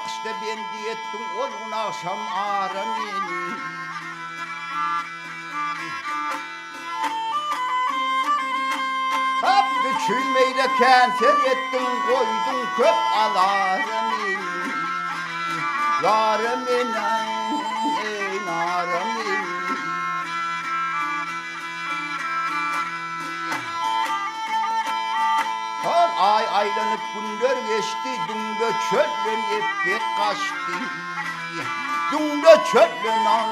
akışta ben diyettim olgun akşam ağrım beni. Hep küçülmeyle kanser ettin koydun köp alarım beni. Yarım beni, narım beni. Ay aylanıp günler geçti, dünde çöllen ipek kaçtı. Dünde çöllen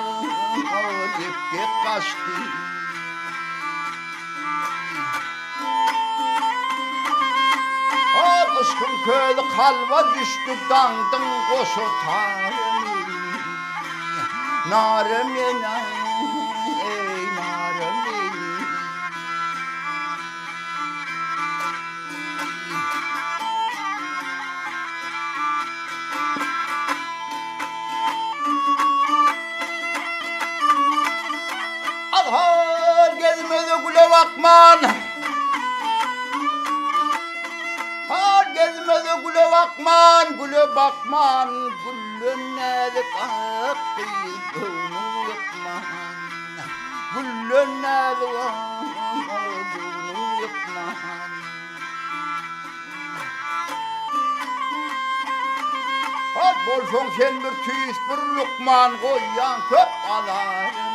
ipek kaçtı. Aşkın köylü kalva düştü, dandın koşu tarım. Narım ey narım Alhar gezmedi güle bakman. Har gezmedi güle bakman, güle bakman. Güllün nedik akı gönlün yıkman. Güllün nedik akı gönlün yıkman. Har bolşon sen bir tüyüs bir lukman koyyan köp alarım.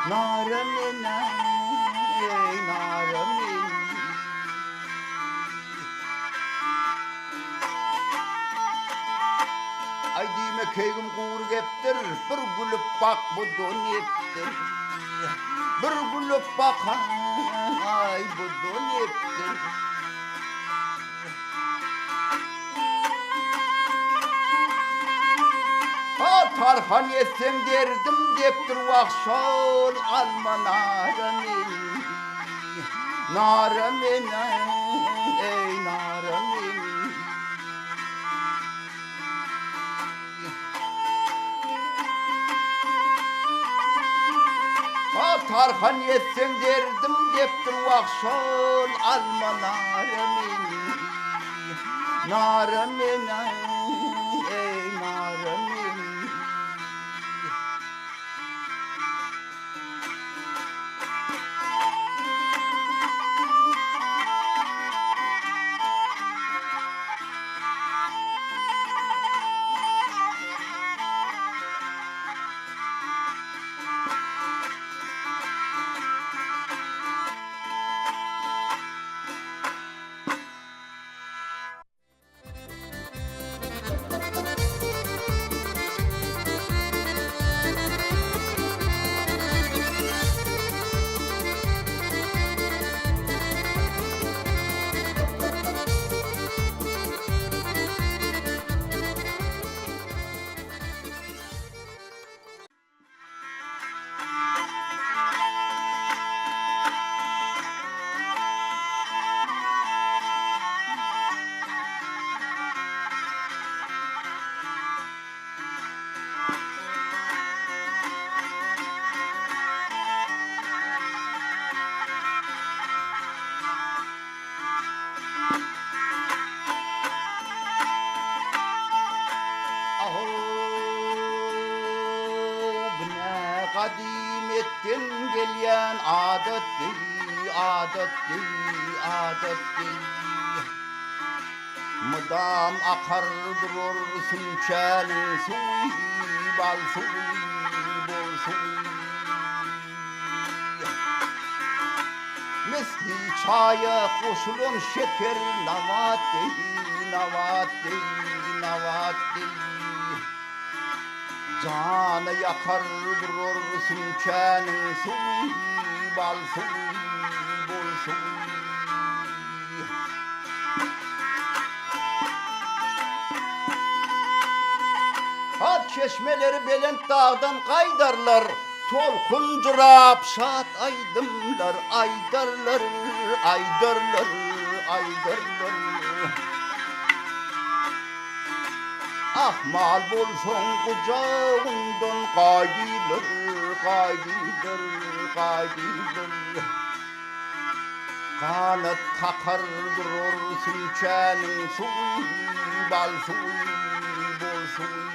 Narım narım ay dime keygim kuğur geptir, bir gülüp bak bu doniptir. Bir gülüp bak ay bu doniptir. Ha tarhan yetsem derdim deptir vakşol alma narım narım ey narım ha tarhan yetsen derdim deptir vakşol alma narım narım ey narım kadimetten gelen adet değil, adet değil, adet değil. Mıdam akar durur sümçenin suyu, bal suyu, bol suyu. Mesli çaya koşulun şeker navat değil, navat değil, navat değil. Canı yakar durur sümçenin suyu, bal suyu, bol suyu. Hat çeşmeleri Belent dağdan kaydarlar, tolkuncurap şat aydımlar, aydarlar, aydarlar, aydarlar. Ah mal bolson kucağından kaydılar, kaydılar, kaydılar. Kanat kakar durur sümçenin suyu, bal suyu bol suyu.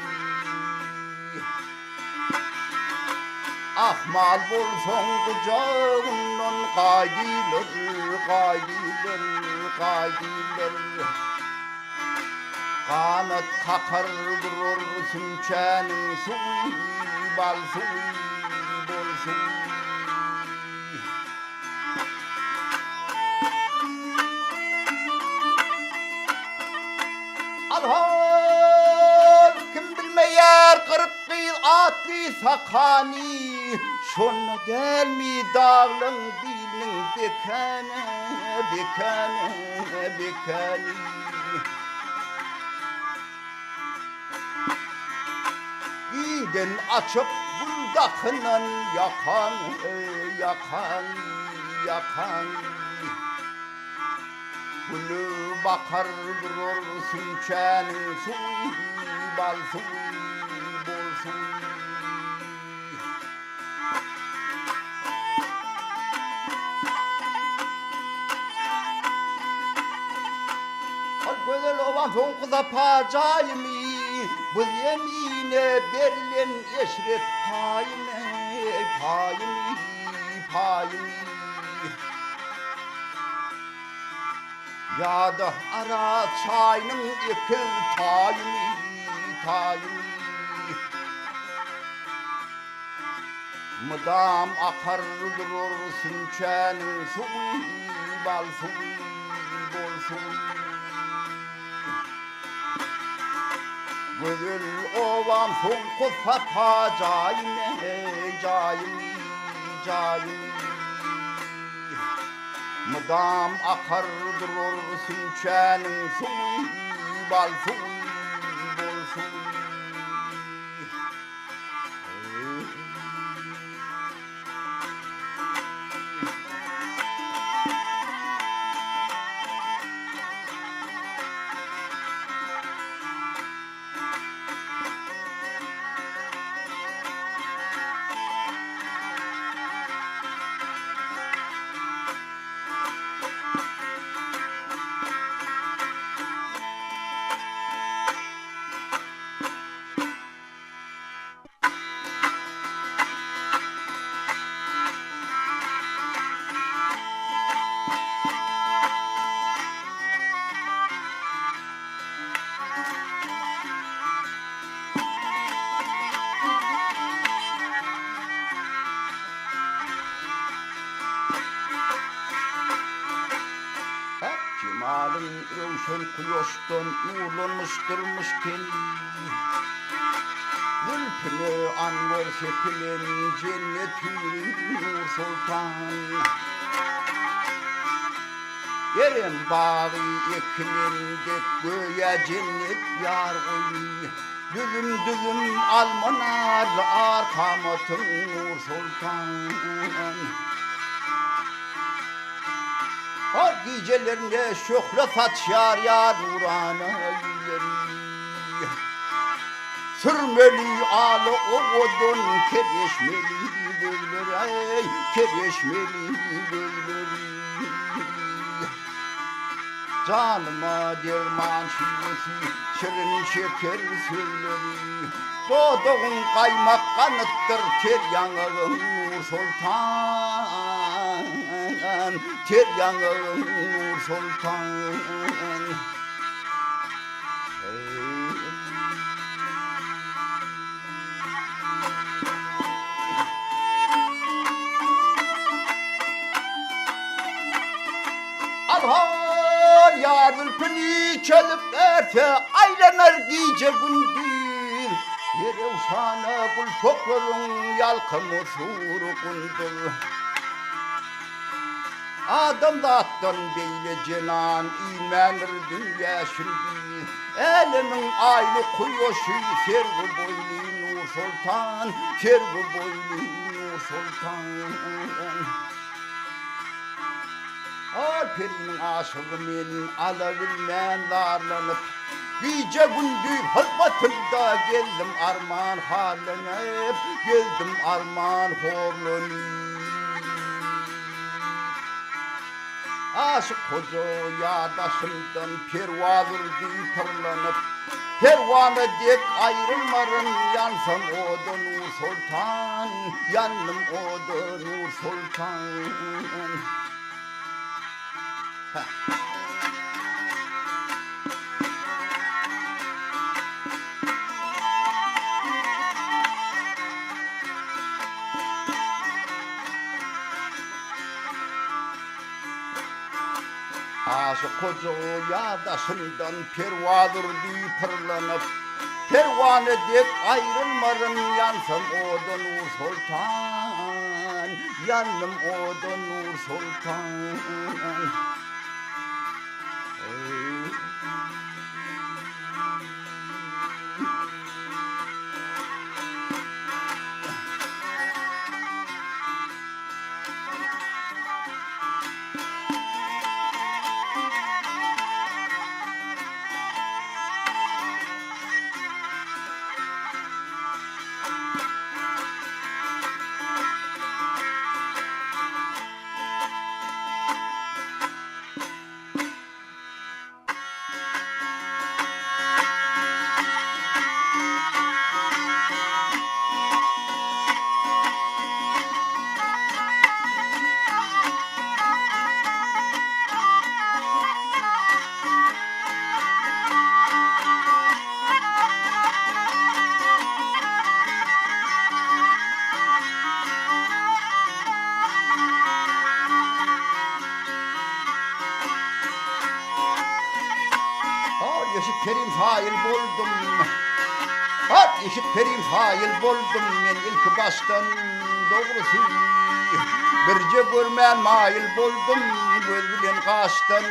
Ahmal bolson kucağından kaydiler, kaydiler, kaydiler. Kanat kakar durur sümçenin suyu bal suyu bol suyu. Alhol kim bilmeyer kırık kıyıl atlı sakani. Şonna gelmi dağlın dilin bekane, bekane, bekane. Giden açıp buldakının yakan, yakan, yakan. Gülü bakar durur sümçenin suyu bal suyu bol suyu. Güzel ovan son kıza pacayimi, bu yemine verilen eşref payime, payimi, payimi. Ya da ara çayının ikil tayimi, tayimi. Mıdam akar durur sümçenin suyu bal suyu bol suyu. Güzel ovam son kufa pacayime, cayimi, cayimi. Mıdam akar durur sümçenin suyu bal suyu bol suyu. Cemalin rövşen kuyoştan nurlanmıştırmış kendini. Zülfünü anvar sepilin cennet hürün nur sultan. Yerim bağı ekilinde göğe cennet yar koyu. Düzüm düzüm almanar arkamatın nur sultan. Har gecelerinde şöhret saçar ya nurana yüzleri. Sürmeli alı oğudun kereşmeli gözleri, kereşmeli gözleri. Canıma derman şivesi, şirin şeker sözleri. Doğduğun kaymak kanıttır ter yanağın nur sultan. Ter yanağın nur sultan. Alhar yar ülpünü çalıp erte aylanır gece gündüz. Yere uşana kul çokların yalkımı suru kundur. Adam da attan beyle cenan imenir dünya şimdi. Elinin aylı kuyoşu servi boylu nur sultan, servi boylu nur sultan. Alperinin aşığı menin alabilmen darlanıp. Gece gündüz hılbatında geldim arman halanıp, geldim arman horlanıp. Aşık hocaya daşımdan pervazırdı pırlanıp pervanı dek ayrılmarın yansam oda Nur Sultan yandım oda Nur Sultan. Aşık hocaya daşından pervazırdı pırlanıp pervanı dek ayrılmarın yansam oda Nur Sultan yandım oda Nur Sultan. Yeşil perim fail buldum. Yeşil perim fail buldum men ilk baştan doğrusu. Birce görmen mail buldum göz bilen kaçtan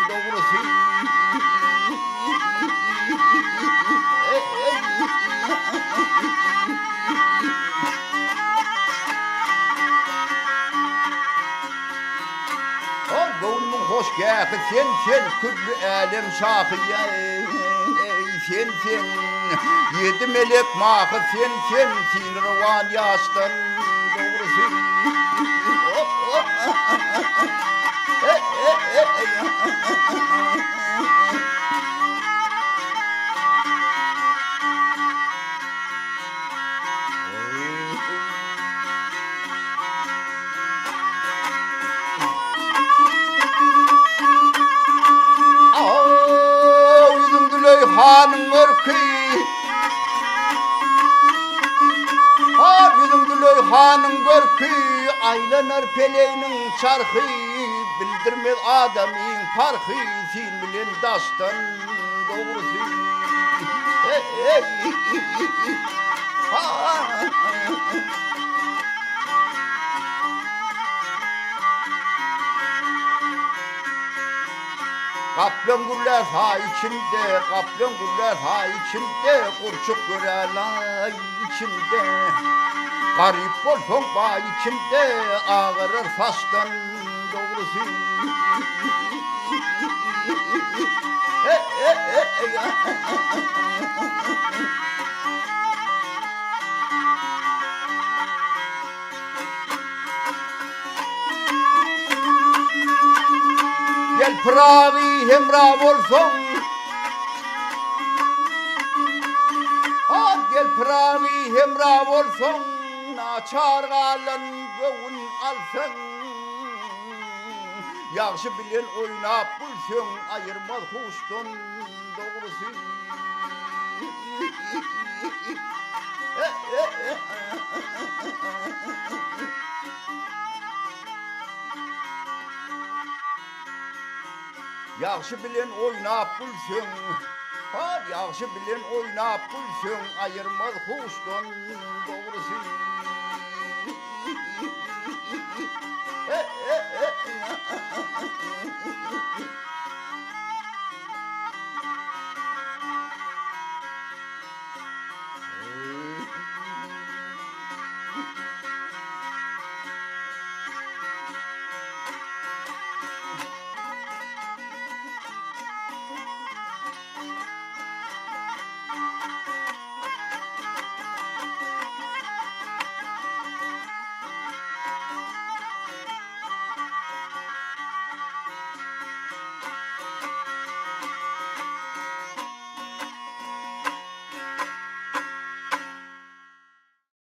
doğrusu. Gönlüm hoş geldi sen küllü alem şahıya sen yedi melek mahı sen sinirvan yaştan doğrusu. Hanım örkü yüzüm dülöy hanım görkü aylanır peleynin çarkı bildirmez adamın farkı sen bilen daştan doğrusu. Kaplan güller ha içinde, kaplan güller ha içinde, kurçuk güreler içinde. Garip bolson bağ içinde, ağırır fastan doğrusu. Gel pırağı hemra olsun. Gel pırağı hemra olsun. Naçar galan göğün alsın. Yaxşı bilen oynap bulsun. Ayırmaz huştan doğrusu. Yaxşı bilen oynap bulsun. Yaxşı bilen oynap bulsun. Ayırmaz huştan doğrusu.